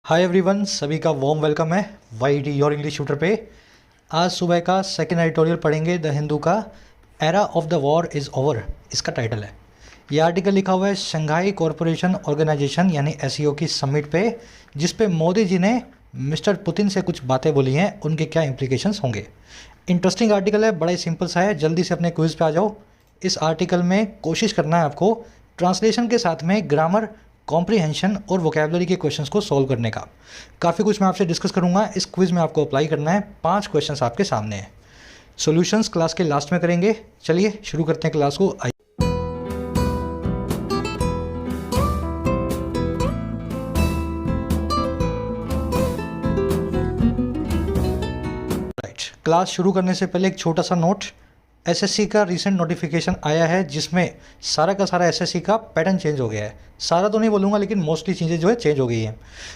Hi everyone, सभी का warm welcome है वाईडी योर इंग्लिश ट्यूटर पे। आज सुबह का सेकंड एडिटोरियल पढ़ेंगे द हिंदू का। Era of the war is over, इसका टाइटल है। यह आर्टिकल लिखा हुआ है शंघाई कॉरपोरेशन ऑर्गेनाइजेशन यानी एससीओ की समिट पे, जिस पे मोदी जी ने मिस्टर पुतिन से कुछ बातें बोली हैं, उनके क्या इम्प्लीकेशंस होंगे। इंटरेस्टिंग आर्टिकल है, बड़ा ही सिंपल सा है। जल्दी से अपने क्विज़ पे आ जाओ। इस आर्टिकल में कोशिश करना है आपको ट्रांसलेशन के साथ में ग्रामर, कॉम्प्रीहेंशन और वोकेबलरी के क्वेश्चंस को सॉल्व करने का। काफ़ी कुछ मैं आपसे डिस्कस करूंगा। इस क्विज़ में आपको अप्लाई करना है। 5 क्वेश्चंस आपके सामने हैं। सॉल्यूशंस क्लास के लास्ट में करेंगे। चलिए शुरू करते हैं क्लास को। क्लास शुरू करने से पहले एक छोटा सा नोट। एसएससी का रीसेंट नोटिफिकेशन आया है जिसमें सारा का सारा एसएससी का पैटर्न चेंज हो गया है। सारा तो नहीं बोलूँगा, लेकिन मोस्टली चीज़ें जो है चेंज हो गई हैं।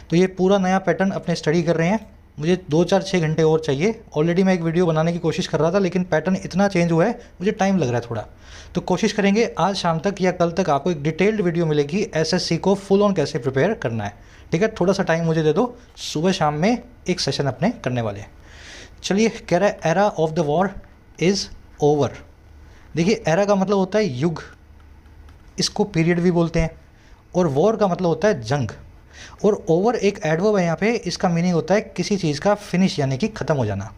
तो ये पूरा नया पैटर्न अपने स्टडी कर रहे हैं। मुझे 2-4-6 घंटे और चाहिए। ऑलरेडी मैं एक वीडियो बनाने की कोशिश कर रहा था, लेकिन पैटर्न इतना चेंज हुआ है, मुझे टाइम लग रहा है थोड़ा। तो कोशिश करेंगे आज शाम तक या कल तक आपको एक डिटेल्ड वीडियो मिलेगी एसएससी को फुल ऑन कैसे प्रिपेयर करना है। ठीक है, थोड़ा सा टाइम मुझे दे दो। सुबह शाम में एक सेशन अपने करने वाले हैं। चलिए, कह रहा है era of the war is over. देखिए, एरा का मतलब होता है युग, इसको पीरियड भी बोलते हैं, और वॉर का मतलब होता है जंग। और ओवर एक एडवर्ब है यहाँ पे, इसका मीनिंग होता है किसी चीज़ का फिनिश यानी कि ख़त्म हो जाना।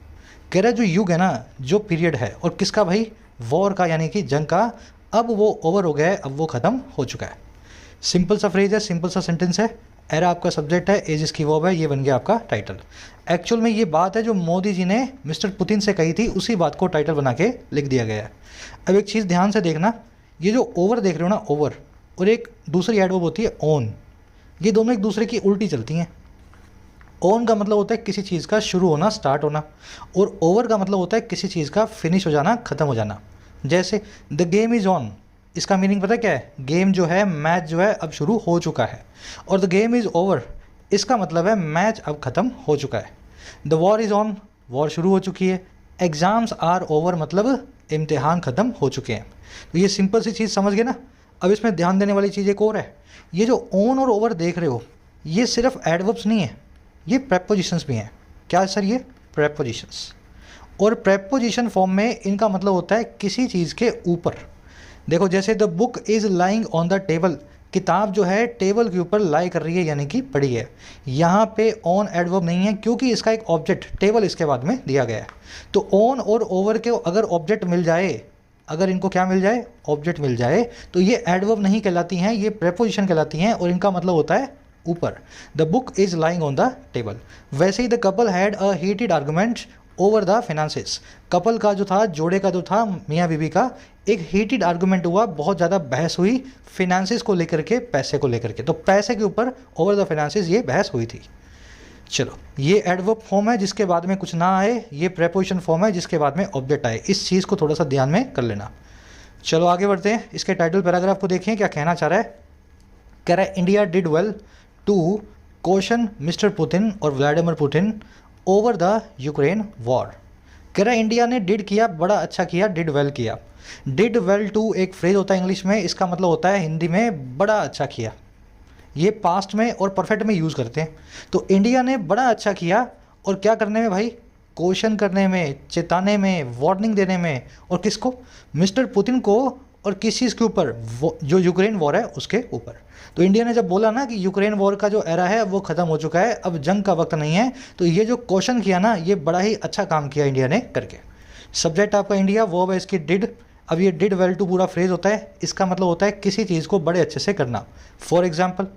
कह रहा है जो युग है ना, जो पीरियड है, और किसका भाई, वॉर का यानी कि जंग का, अब वो ओवर हो गया है, अब वो ख़त्म हो चुका है। सिंपल सा फ्रेज है, सिंपल सा सेंटेंस है। एरा आपका सब्जेक्ट है, एज इसकी वर्ब है, ये बन गया आपका टाइटल। एक्चुअल में ये बात है जो मोदी जी ने मिस्टर पुतिन से कही थी, उसी बात को टाइटल बना के लिख दिया गया है। अब एक चीज़ ध्यान से देखना, ये जो ओवर देख रहे हो ना, ओवर, और एक दूसरी एडवर्ब होती है ऑन, ये दोनों एक दूसरे की उल्टी चलती हैं। ऑन का मतलब होता है किसी चीज़ का शुरू होना, स्टार्ट होना, और ओवर का मतलब होता है किसी चीज़ का फिनिश हो जाना, ख़त्म हो जाना। जैसे द गेम इज़ ऑन, इसका मीनिंग पता क्या है, गेम जो है, मैच जो है, अब शुरू हो चुका है। और द गेम इज़ ओवर, इसका मतलब है मैच अब ख़त्म हो चुका है। The war is on, war शुरू हो चुकी है। एग्ज़ाम्स आर ओवर, मतलब इम्तिहान ख़त्म हो चुके हैं। तो ये सिंपल सी चीज़ समझ गए ना। अब इसमें ध्यान देने वाली चीज़ एक और है। ये जो ऑन और ओवर देख रहे हो, ये सिर्फ एडवर्ब्स नहीं है, ये प्रेपोजिशंस भी हैं। क्या सर? ये प्रेपोजिशंस। और प्रेपोजिशन फॉर्म में इनका मतलब होता है किसी चीज़ के ऊपर। देखो, जैसे the book is lying on the table, किताब जो है टेबल के ऊपर लाई कर रही है यानी कि पड़ी है। यहाँ पे ऑन एडवर्ब नहीं है, क्योंकि इसका एक ऑब्जेक्ट टेबल इसके बाद में दिया गया है। तो ऑन और ओवर के अगर ऑब्जेक्ट मिल जाए, अगर इनको क्या मिल जाए, ऑब्जेक्ट मिल जाए, तो ये एडवर्ब नहीं कहलाती हैं, ये प्रेपोजिशन कहलाती हैं, और इनका मतलब होता है ऊपर। The book is lying on the table. वैसे ही the couple had a heated argument over the finances, couple का जो था, जोड़े का जो था, मियाँ बीवी का, एक हीटेड आर्गूमेंट हुआ, बहुत ज़्यादा बहस हुई फिनांसेस को लेकर के, पैसे को लेकर के। तो पैसे के ऊपर, ओवर द फिनांसेस, ये बहस हुई थी। चलो, ये एडवर्ब फॉर्म है जिसके बाद में कुछ ना आए, ये प्रेपोजिशन फॉर्म है जिसके बाद में ऑब्जेक्ट आए। इस चीज़ को थोड़ा सा ध्यान में कर लेना। चलो आगे बढ़ते हैं। इसके टाइटल पैराग्राफ को देखिए क्या कहना चाह रहा है। कह रहा है India did well to question mister Putin और Vladimir Putin over the Ukraine war. कह रहा है इंडिया ने डिड किया, बड़ा अच्छा किया, डिड वेल किया। डिड वेल टू एक फ्रेज होता है इंग्लिश में, इसका मतलब होता है हिंदी में बड़ा अच्छा किया। ये पास्ट में और परफेक्ट में यूज़ करते हैं। तो इंडिया ने बड़ा अच्छा किया, और क्या करने में भाई, क्वेश्चन करने में, चेताने में, वार्निंग देने में, और किसको, मिस्टर पुतिन को, और किस चीज़ के ऊपर, जो यूक्रेन वॉर है उसके ऊपर। तो इंडिया ने जब बोला ना कि यूक्रेन वॉर का जो एरा है वो ख़त्म हो चुका है, अब जंग का वक्त नहीं है, तो ये जो क्वेश्चन किया ना, ये बड़ा ही अच्छा काम किया इंडिया ने करके। सब्जेक्ट आपका इंडिया, वर्ब है इसकी डिड। अब ये डिड वेल टू पूरा फ्रेज होता है, इसका मतलब होता है किसी चीज़ को बड़े अच्छे से करना। फॉर एग्जाम्पल,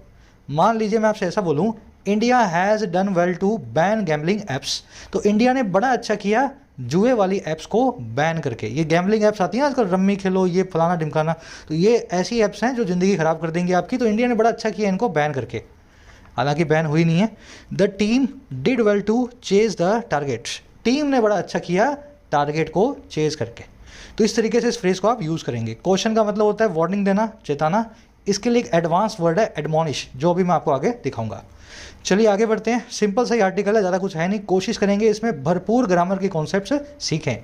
मान लीजिए मैं आपसे ऐसा बोलूँ, India has done well to ban gambling apps. तो इंडिया ने बड़ा अच्छा किया जुए वाली ऐप्स को बैन करके। ये गैम्बलिंग ऐप्स आती हैं आजकल, रम्मी खेलो, ये फलाना ढिमकाना, तो ये ऐसी ऐप्स हैं जो ज़िंदगी ख़राब कर देंगी आपकी। तो इंडिया ने बड़ा अच्छा किया इनको बैन करके, हालांकि बैन हुई नहीं है। The team did well to chase the target, team ने बड़ा अच्छा किया टारगेट को चेज करके। तो इस तरीके से इस फ्रेज को आप यूज़ करेंगे। क्वेश्चन का मतलब होता है वार्निंग देना, चेताना। इसके लिए एक एडवांस वर्ड है एडमॉनिश, जो अभी मैं आपको आगे दिखाऊंगा। चलिए आगे बढ़ते हैं। सिंपल सा ही आर्टिकल है, ज़्यादा कुछ है नहीं। कोशिश करेंगे इसमें भरपूर ग्रामर के कॉन्सेप्ट्स सीखें।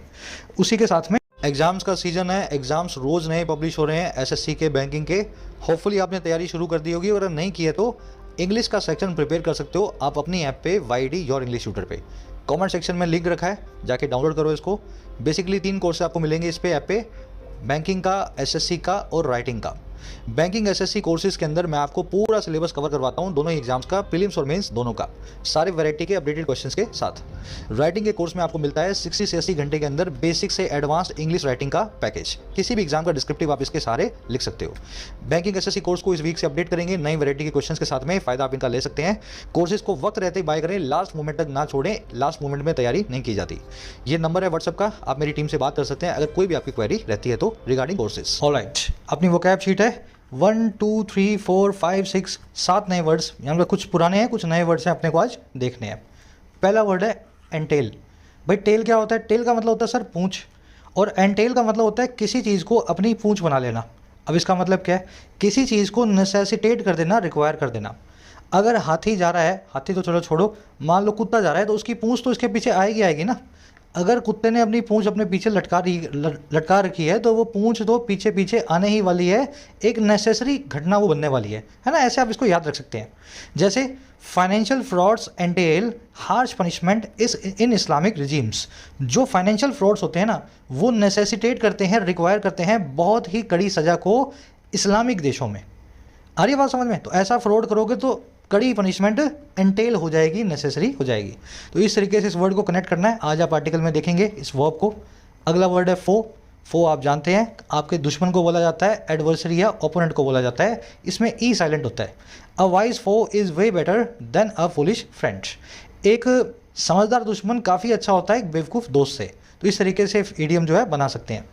उसी के साथ में एग्ज़ाम्स का सीज़न है, एग्ज़ाम्स रोज़ नए पब्लिश हो रहे हैं एसएससी के, बैंकिंग के। होपफुली आपने तैयारी शुरू कर दी होगी, और अगर नहीं की है तो इंग्लिश का सेक्शन प्रिपेयर कर सकते हो आप अपनी ऐप पे YD योर इंग्लिश ट्यूटर पे। कमेंट सेक्शन में लिंक रखा है, जाके डाउनलोड करो इसको। बेसिकली 3 कोर्स आपको मिलेंगे इस पे ऐप पे, बैंकिंग का, SSC का और राइटिंग का। बैंकिंग SSC कोर्सेज के अंदर मैं आपको पूरा सिलेबस कवर करवाता हूँ, दोनों एग्जाम्स का, प्रीलिम्स और मेंस दोनों का, सारे वैरायटी के अपडेटेड क्वेश्चंस के साथ। राइटिंग के कोर्स में आपको मिलता है 60 से 80 घंटे के अंदर बेसिक से एडवांस्ड इंग्लिश राइटिंग का पैकेज। किसी भी एग्जाम का डिस्क्रिप्टिव आप इसके सारे लिख सकते हो। बैंकिंग SSC कोर्स को इस वीक से अपडेट करेंगे नई वैरायटी के क्वेश्चन के साथ में, फायदा आप इनका ले सकते हैं। कोर्सेज को वक्त रहते ही बाय करें, लास्ट मोमेंट तक ना छोड़ें, लास्ट मोमेंट में तैयारी नहीं की जाती। ये नंबर है व्हाट्सएप का, आप मेरी टीम से बात कर सकते हैं अगर कोई भी आपकी क्वेरी रहती है तो रिगार्डिंग कोर्सेज। ऑलराइट, अपनी वोकैब शीट है 1 2 3 4 5 6 7 नए वर्ड्स, यहाँ पर कुछ पुराने हैं कुछ नए वर्ड्स हैं, अपने को आज देखने हैं। पहला वर्ड है एंटेल। भाई टेल क्या होता है? टेल का मतलब होता है सर पूंछ, और एंटेल का मतलब होता है किसी चीज़ को अपनी पूंछ बना लेना। अब इसका मतलब क्या है? किसी चीज़ को नेसेसिटेट कर देना, रिक्वायर कर देना। अगर हाथी जा रहा है, हाथी तो चलो छोड़ो, मान लो कुत्ता जा रहा है तो उसकी पूंछ तो इसके पीछे आएगी ना। अगर कुत्ते ने अपनी पूंछ अपने पीछे लटका रखी है तो वो पूंछ तो पीछे पीछे आने ही वाली है, एक नेसेसरी घटना वो बनने वाली है ना। ऐसे आप इसको याद रख सकते हैं। जैसे financial frauds entail harsh punishment इन इस्लामिक रिजीम्स। जो फाइनेंशियल फ्रॉड्स होते हैं ना, वो नेसेसिटेट करते हैं, रिक्वायर करते हैं बहुत ही कड़ी सज़ा को इस्लामिक देशों में। आ रही है बात समझ में? तो ऐसा फ्रॉड करोगे तो कड़ी पनिशमेंट एंटेल हो जाएगी, नेसेसरी हो जाएगी। तो इस तरीके से इस वर्ड को कनेक्ट करना है। आज आप आर्टिकल में देखेंगे इस वर्ब को। अगला वर्ड है फो। फो आप जानते हैं, आपके दुश्मन को बोला जाता है, एडवर्सरी या ओपोनेंट को बोला जाता है। इसमें ई साइलेंट होता है। A wise foe is way better than a foolish friend. एक समझदार दुश्मन काफ़ी अच्छा होता है एक बेवकूफ़ दोस्त से। तो इस तरीके से ईडियम जो है बना सकते हैं।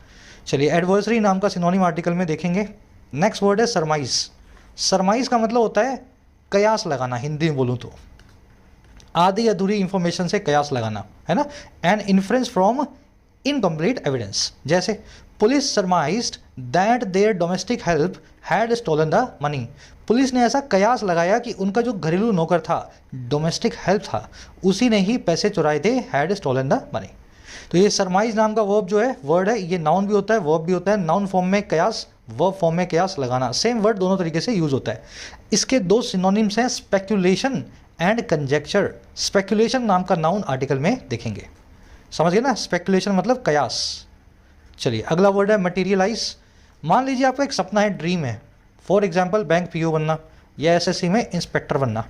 चलिए, एडवर्सरी नाम का सिनोनिम आर्टिकल में देखेंगे। नेक्स्ट वर्ड है सरमाइज। सरमाइज का मतलब होता है कयास लगाना, हिंदी में बोलूँ तो आधी अधूरी इंफॉर्मेशन से कयास लगाना, है ना। An inference from incomplete evidence. जैसे police surmised that their domestic help had stolen the money. Police ने ऐसा कयास लगाया कि उनका जो घरेलू नौकर था, डोमेस्टिक हेल्प था, उसी ने ही पैसे चुराए थे, हैड स्टोलन द मनी। तो ये सरमाइज नाम का वर्ब जो है, वर्ड है, ये नाउन भी होता है वर्ब भी होता है। नाउन फॉर्म में कयास, वर्ब फॉर्म में कयास लगाना, सेम वर्ड दोनों तरीके से यूज होता है। इसके 2 सिनोनिम्स हैं, स्पेक्यूलेशन एंड कंजेक्चर। स्पेक्यूलेशन नाम का नाउन आर्टिकल में देखेंगे, समझ गए ना। स्पेक्यूलेशन मतलब कयास। चलिए, अगला वर्ड है मटीरियलाइज। मान लीजिए आपका एक सपना है, ड्रीम है, फॉर एग्जाम्पल बैंक PO बनना या SSC में इंस्पेक्टर बनना।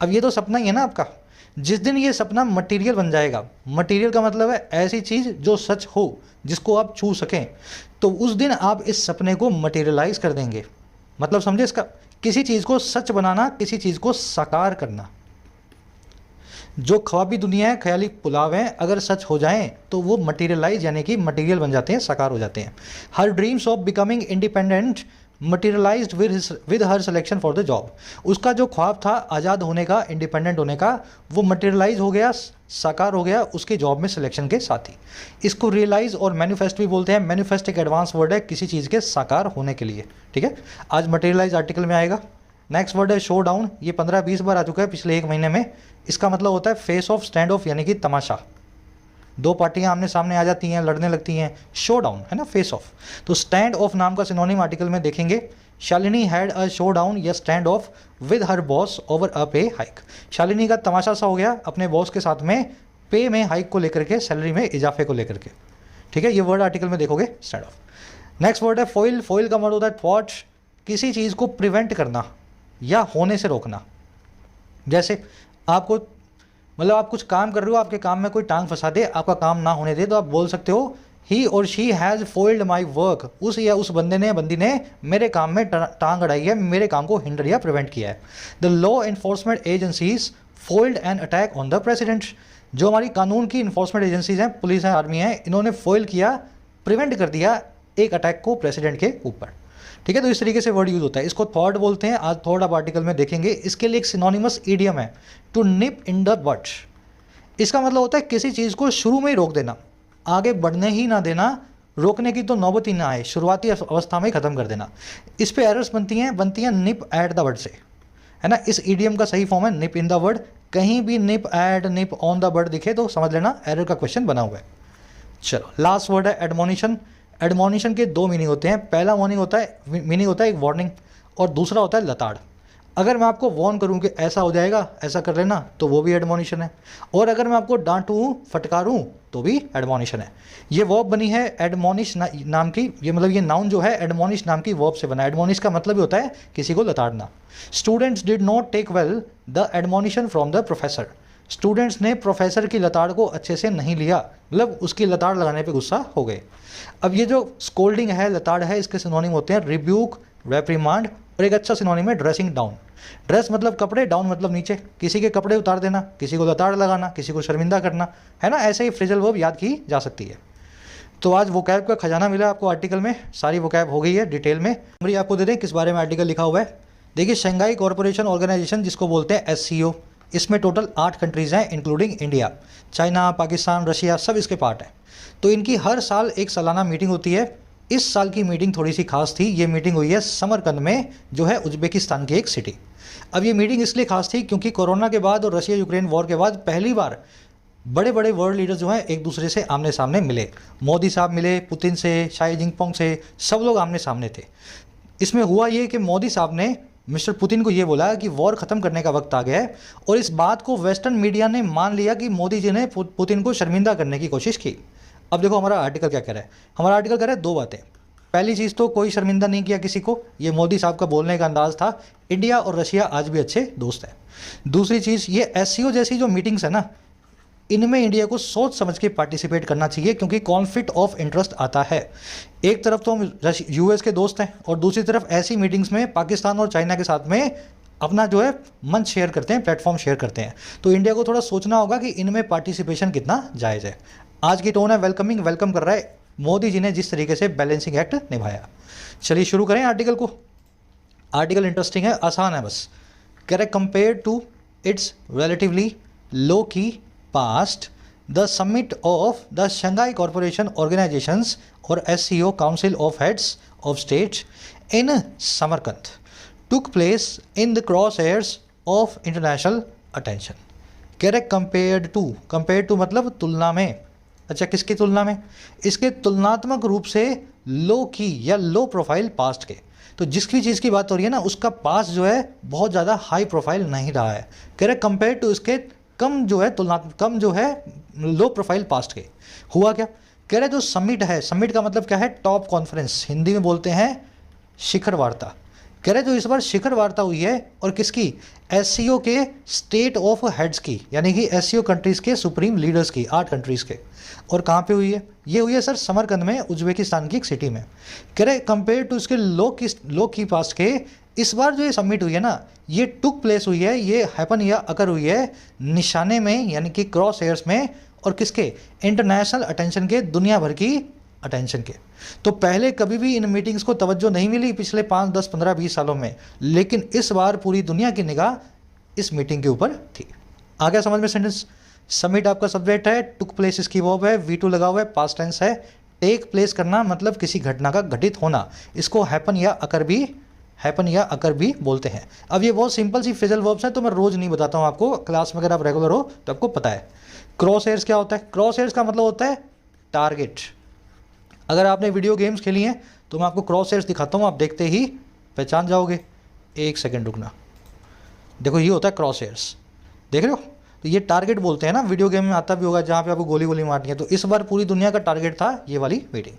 अब ये तो सपना ही है ना आपका। जिस दिन ये सपना मटेरियल बन जाएगा, मटेरियल का मतलब है ऐसी चीज़ जो सच हो, जिसको आप छू सकें, तो उस दिन आप इस सपने को मटेरियलाइज कर देंगे। मतलब समझे इसका? किसी चीज़ को सच बनाना, किसी चीज़ को साकार करना। जो ख्वाबी दुनिया है, ख्याली पुलाव हैं, अगर सच हो जाएं तो वो मटेरियलाइज यानी कि मटेरियल बन जाते हैं, साकार हो जाते हैं। Her dreams of becoming independent materialized with her selection for the job. उसका जो ख्वाब था आज़ाद होने का, इंडिपेंडेंट होने का, वो मटेरियलाइज हो गया, साकार हो गया उसके जॉब में सिलेक्शन के साथ ही। इसको रियलाइज और मैनिफेस्ट भी बोलते हैं। मैनिफेस्ट एक एडवांस वर्ड है किसी चीज़ के साकार होने के लिए, ठीक है। आज मटेरियलाइज आर्टिकल में आएगा। नेक्स्ट वर्ड है शो डाउन। ये 15-20 बार आ चुका है पिछले 1 महीने में। इसका मतलब होता है फेस ऑफ, स्टैंड ऑफ यानी कि तमाशा। 2 पार्टियां आमने सामने आ जाती हैं, लड़ने लगती हैं, शो डाउन है ना, फेस ऑफ। तो स्टैंड ऑफ नाम का सिनोनिम आर्टिकल में देखेंगे। Shalini had a showdown या standoff with her boss over a pay hike. Shalini का तमाशा सा हो गया अपने बॉस के साथ में, पे में हाइक को लेकर के, सैलरी में इजाफे को लेकर के, ठीक है। ये वर्ड आर्टिकल में देखोगे, स्टैंड ऑफ। नेक्स्ट वर्ड है फॉइल। फॉइल का मतलब होता है थ्वाट, किसी चीज़ को प्रिवेंट करना या होने से रोकना। जैसे आपको, मतलब आप कुछ काम कर रहे हो, आपके काम में कोई टांग फंसा दे, आपका काम ना होने दे, तो आप बोल सकते हो ही और शी हैज़ फोइल्ड माई वर्क। उस या उस बंदे ने, बंदी ने मेरे काम में टांग अड़ाई है, मेरे काम को हिंडर या प्रिवेंट किया है। The law enforcement agencies foiled an attack on the president. जो हमारी कानून की इन्फोर्समेंट एजेंसीज हैं, पुलिस है, आर्मी है, इन्होंने फोइल किया, प्रिवेंट कर दिया एक अटैक को प्रेसिडेंट के ऊपर, ठीक है। तो इस तरीके से वर्ड यूज होता है। इसको थॉट बोलते हैं। आज थॉट आप आर्टिकल में देखेंगे। इसके लिए एक सिनोनिमस ईडियम है, to nip in the bud. इसका मतलब होता है किसी चीज़ को शुरू में ही रोक देना, आगे बढ़ने ही ना देना, रोकने की तो नौबत ही ना आए, शुरुआती अवस्था में ही ख़त्म कर देना। इस पे एरर्स बनती हैं निप एट द वर्ड से, है ना। इस ईडियम का सही फॉर्म है निप इन द वर्ड। कहीं भी nip at, nip on the word दिखे तो समझ लेना एरर का क्वेश्चन बना हुआ है। चलो, लास्ट वर्ड है एडमोनिशन। एडमोनिशन के 2 मीनिंग होते हैं। पहला मीनिंग होता है एक वार्निंग, और दूसरा होता है लताड़। अगर मैं आपको वार्न करूं कि ऐसा हो जाएगा, ऐसा कर लेना, तो वो भी एडमोनिशन है। और अगर मैं आपको डांटूं, फटकारूं, तो भी एडमोनिशन है। ये वर्ब बनी है एडमोनिश नाम की, ये मतलब ये नाउन जो है एडमोनिश नाम की वर्ब से बना है। एडमोनिश का मतलब ही होता है किसी को लताड़ना। Students did not take well the admonition from the professor. Students ने प्रोफेसर की लताड़ को अच्छे से नहीं लिया, मतलब उसकी लताड़ लगाने पे गुस्सा हो गए। अब ये जो स्कोल्डिंग है, लताड़ है, इसके सिनोनिम होते हैं रिब्यूक, रेप्रिमांड, और एक अच्छा सिनोनिम है ड्रेसिंग डाउन। ड्रेस मतलब कपड़े, डाउन मतलब नीचे, किसी के कपड़े उतार देना, किसी को लताड़ लगाना, किसी को शर्मिंदा करना, है ना। ऐसे ही फ्रेजल वर्ब याद की जा सकती है। तो आज वोकैब का खजाना मिला आपको आर्टिकल में, सारी वोकैब हो गई है डिटेल में। समरी आपको दे दें किस बारे में आर्टिकल लिखा हुआ है। देखिए, शंघाई कॉरपोरेशन ऑर्गेनाइजेशन जिसको बोलते हैं SCO, इसमें टोटल 8 कंट्रीज़ हैं including India, China, Pakistan, Russia, सब इसके पार्ट हैं। तो इनकी हर साल एक सालाना मीटिंग होती है। इस साल की मीटिंग थोड़ी सी खास थी। ये मीटिंग हुई है समरकंद में, जो है उज्बेकिस्तान की एक सिटी। अब ये मीटिंग इसलिए खास थी क्योंकि कोरोना के बाद और रशिया यूक्रेन वॉर के बाद पहली बार बड़े बड़े वर्ल्ड लीडर जो हैं एक दूसरे से आमने सामने मिले। मोदी साहब मिले पुतिन से, शाई जिनपिंग से, सब लोग आमने सामने थे। इसमें हुआ ये कि मोदी साहब ने मिस्टर पुतिन को ये बोला कि वॉर ख़त्म करने का वक्त आ गया है, और इस बात को वेस्टर्न मीडिया ने मान लिया कि मोदी जी ने पुतिन को शर्मिंदा करने की कोशिश की। अब देखो हमारा आर्टिकल क्या कह रहा है। हमारा आर्टिकल कह रहा है 2 बातें। पहली चीज़ तो कोई शर्मिंदा नहीं किया किसी को, ये मोदी साहब का बोलने का अंदाज़ था। इंडिया और रशिया आज भी अच्छे दोस्त हैं। दूसरी चीज़, ये SCO जैसी जो मीटिंग्स है ना, इनमें इंडिया को सोच समझ के पार्टिसिपेट करना चाहिए, क्योंकि कॉन्फ्लिक्ट ऑफ इंटरेस्ट आता है। एक तरफ तो हम US के दोस्त हैं, और दूसरी तरफ ऐसी मीटिंग्स में पाकिस्तान और चाइना के साथ में अपना जो है मंच शेयर करते हैं, प्लेटफॉर्म शेयर करते हैं। तो इंडिया को थोड़ा सोचना होगा कि इनमें पार्टिसिपेशन कितना जायज़ है। आज की टोन है वेलकमिंग, वेलकम कर रहा है मोदी जी ने जिस तरीके से बैलेंसिंग एक्ट निभाया। चलिए शुरू करें आर्टिकल को। आर्टिकल इंटरेस्टिंग है, आसान है बस। Correct, compare to its relatively low की past, the summit of the Shanghai Cooperation Organizations or SCO Council of Heads of States in Samarkand took place in the crosshairs of international attention. Correct, compared to मतलब तुलना में। अच्छा, किसकी तुलना में? इसके तुलनात्मक रूप से लो की या लो प्रोफाइल पास्ट के। तो जिसकी चीज़ की बात हो रही है ना, उसका पास्ट जो है बहुत ज़्यादा हाई प्रोफाइल नहीं रहा है। करेक्ट, कंपेयर टू इसके कम जो है कम जो है लो प्रोफाइल पास्ट के। हुआ क्या? कह रहे जो समिट है, समिट का मतलब क्या है? टॉप कॉन्फ्रेंस, हिंदी में बोलते हैं शिखर वार्ता। कह रहे जो इस बार शिखर वार्ता हुई है, और किसकी? SCO के स्टेट ऑफ हेड्स की, यानी कि SCO कंट्रीज़ के सुप्रीम लीडर्स की, 8 कंट्रीज़ के। और कहाँ पे हुई है? ये हुई है सर समरकंद में, उज्बेकिस्तान की एक सिटी में। कह रहे कंपेयर टू इसके लो की पास्ट के, इस बार जो ये समिट हुई है ना, ये टुक प्लेस हुई है, ये हैपन या अकर हुई है निशाने में, यानी कि क्रॉस एयर्स में, और किसके? इंटरनेशनल अटेंशन के, दुनिया भर की अटेंशन के। तो पहले कभी भी इन मीटिंग्स को तवज्जो नहीं मिली पिछले 5, 10, 15, 20 सालों में, लेकिन इस बार पूरी दुनिया की निगाह इस मीटिंग के ऊपर थी। आ गया समझ में सेंटेंस? समिट आपका सब्जेक्ट है, टुक प्लेस इसकी वर्ब है, V2 लगा हुआ है, पास्ट टेंस है। टेक प्लेस करना मतलब किसी घटना का घटित होना, इसको हैपन या अकर भी बोलते हैं। अब ये बहुत सिंपल सी फ्रेजल वर्ब्स हैं, तो मैं रोज़ नहीं बताता हूँ आपको, क्लास में अगर आप रेगुलर हो तो आपको पता है। क्रॉस एयर्स क्या होता है? क्रॉस एयर्स का मतलब होता है टारगेट। अगर आपने वीडियो गेम्स खेली हैं तो मैं आपको क्रॉस एयर्स दिखाता हूँ, आप देखते ही पहचान जाओगे। 1 सेकेंड रुकना। देखो ये होता है क्रॉस एयर्स, देख रहे हो? तो ये टारगेट बोलते हैं ना, वीडियो गेम में आता भी होगा जहाँ पे आपको गोली मारनी है। तो इस बार पूरी दुनिया का टारगेट था ये वाली मीटिंग।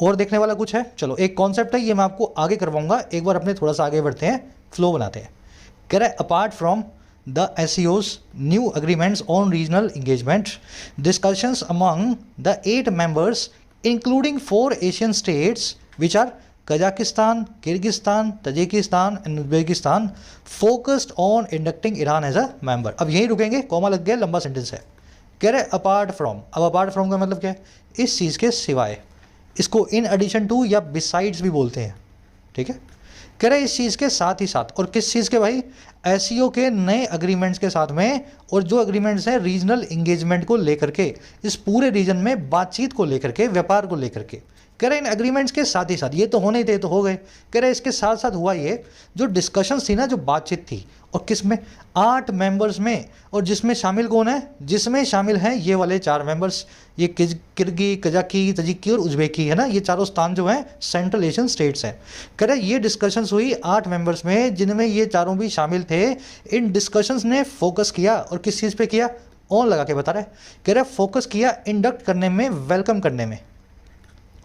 और देखने वाला कुछ है? चलो, एक कॉन्सेप्ट है, ये मैं आपको आगे करवाऊंगा। एक बार अपने थोड़ा सा आगे बढ़ते हैं, फ्लो बनाते हैं। कह रहा है apart from the SCO's new agreements on regional engagement, discussions among the 8 members including 4 Asian states which are Kazakhstan, Kyrgyzstan, Tajikistan and Uzbekistan, focused on inducting Iran as a member. अब यहीं रुकेंगे, comma लग गया, लंबा sentence है। कह रहे apart from. अब अपार्ट फ्रॉम का मतलब क्या है? इस चीज़ के सिवाय। इसको इन एडिशन टू या बिसाइड्स भी बोलते हैं, ठीक है। कह रहे इस चीज़ के साथ ही साथ, और किस चीज़ के भाई? SCO के नए अग्रीमेंट्स के साथ में, और जो अग्रीमेंट्स हैं रीजनल इंगेजमेंट को लेकर के, इस पूरे रीजन में बातचीत को लेकर के, व्यापार को लेकर के। कह रहे इन एग्रीमेंट्स के साथ ही साथ, ये तो होने ही थे तो हो गए, कह रहे इसके साथ साथ हुआ ये जो डिस्कशंस थी ना, जो बातचीत थी, और किस में, 8 मेंबर्स में, और जिसमें शामिल कौन है, जिसमें शामिल हैं ये वाले 4 मेंबर्स, ये किर्गी, कजाकी, तजिकी और उज्बेकी है ना, ये चारों स्थान जो हैं सेंट्रल एशियन स्टेट्स हैं। कह रहे ये डिस्कशंस हुई 8 मेंबर्स में, जिनमें ये चारों भी शामिल थे। इन डिस्कशंस ने फोकस किया, और किस चीज़ पे किया, ऑन लगा के बता रहे, कह रहे फोकस किया इंडक्ट करने में, वेलकम करने में,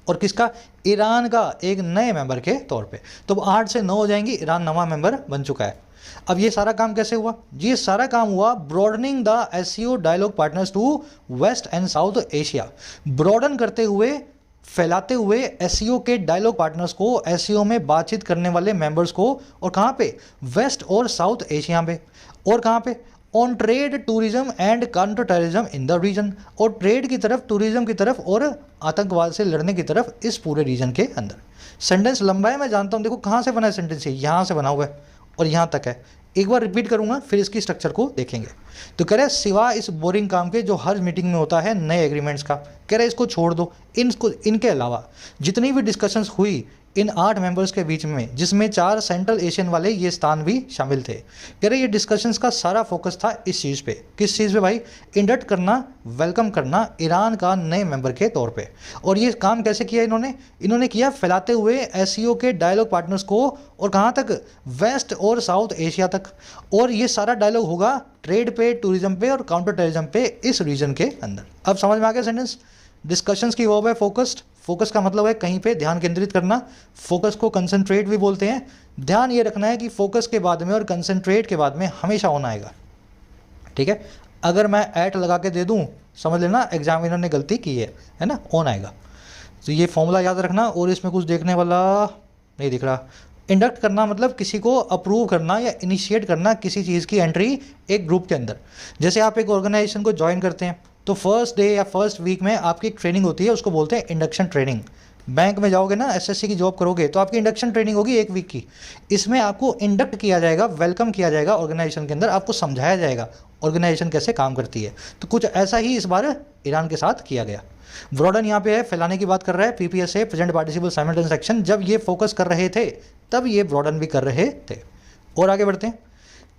और किसका, ईरान का एक नए मेंबर के तौर पे। तो 8 से 9 हो जाएंगी, ईरान नवा मेंबर बन चुका है। अब ये सारा काम कैसे हुआ, ये सारा काम हुआ broadening the SCO dialogue partners to west and south Asia, broaden करते हुए, फैलाते हुए एससीओ के डायलॉग पार्टनर्स को, एससीओ में बातचीत करने वाले मेंबर्स को, और कहाँ पे, वेस्ट और साउथ एशिया पे, और कहाँ पे, on trade, tourism and counter terrorism in the region, और ट्रेड की तरफ, टूरिज्म की तरफ, और आतंकवाद से लड़ने की तरफ इस पूरे रीजन के अंदर। सेंटेंस लंबा है मैं जानता हूँ, देखो कहाँ से बना है सेंटेंस, यहाँ से बना हुआ है और यहाँ तक है। एक बार रिपीट करूँगा फिर इसकी स्ट्रक्चर को देखेंगे। तो कह रहे सिवाय इस बोरिंग काम के जो हर मीटिंग में होता है नए एग्रीमेंट्स का, कह रहे इसको छोड़ दो, इनके अलावा जितनी भी डिस्कशंस हुई इन 8 मेंबर्स के बीच में, जिसमें 4 सेंट्रल एशियन वाले ये स्थान भी शामिल थे, कह रहे ये डिस्कशंस का सारा फोकस था इस चीज़ पे। किस चीज़ पे भाई, इंडक्ट करना, वेलकम करना ईरान का नए मेंबर के तौर पे। और ये काम कैसे किया इन्होंने किया फैलाते हुए एससीओ के डायलॉग पार्टनर्स को, और कहाँ तक, वेस्ट और साउथ एशिया तक। और ये सारा डायलॉग होगा ट्रेड पे, टूरिज्म पे और काउंटर टेररिज्म पे इस रीजन के अंदर। अब समझ में आ गया सेंटेंस। डिस्कशंस की वर्ब है फोकस्ड, फोकस का मतलब है कहीं पे ध्यान केंद्रित करना, फोकस को कंसंट्रेट भी बोलते हैं। ध्यान ये रखना है कि फोकस के बाद में और कंसंट्रेट के बाद में हमेशा ऑन आएगा, ठीक है। अगर मैं एट लगा के दे दूं, समझ लेना एग्जामिनर ने गलती की है ना, ऑन आएगा। तो ये फॉर्मूला याद रखना, और इसमें कुछ देखने वाला नहीं दिख रहा। इंडक्ट करना मतलब किसी को अप्रूव करना या इनिशिएट करना किसी चीज़ की एंट्री एक ग्रुप के अंदर। जैसे आप एक ऑर्गेनाइजेशन को ज्वाइन करते हैं तो फर्स्ट डे या फर्स्ट वीक में आपकी एक ट्रेनिंग होती है, उसको बोलते हैं इंडक्शन ट्रेनिंग। बैंक में जाओगे ना, एसएससी की जॉब करोगे तो आपकी इंडक्शन ट्रेनिंग होगी 1 वीक की। इसमें आपको इंडक्ट किया जाएगा, वेलकम किया जाएगा ऑर्गेनाइजेशन के अंदर, आपको समझाया जाएगा ऑर्गेनाइजेशन कैसे काम करती है। तो कुछ ऐसा ही इस बार ईरान के साथ किया गया। ब्रॉडन यहाँ पे है, फैलाने की बात कर रहा है, पीपीएसए प्रेजेंट पार्टिसिपल साइमल्टेनियस एक्शन। जब ये फोकस कर रहे थे तब ये ब्रॉडन भी कर रहे थे। और आगे बढ़ते हैं,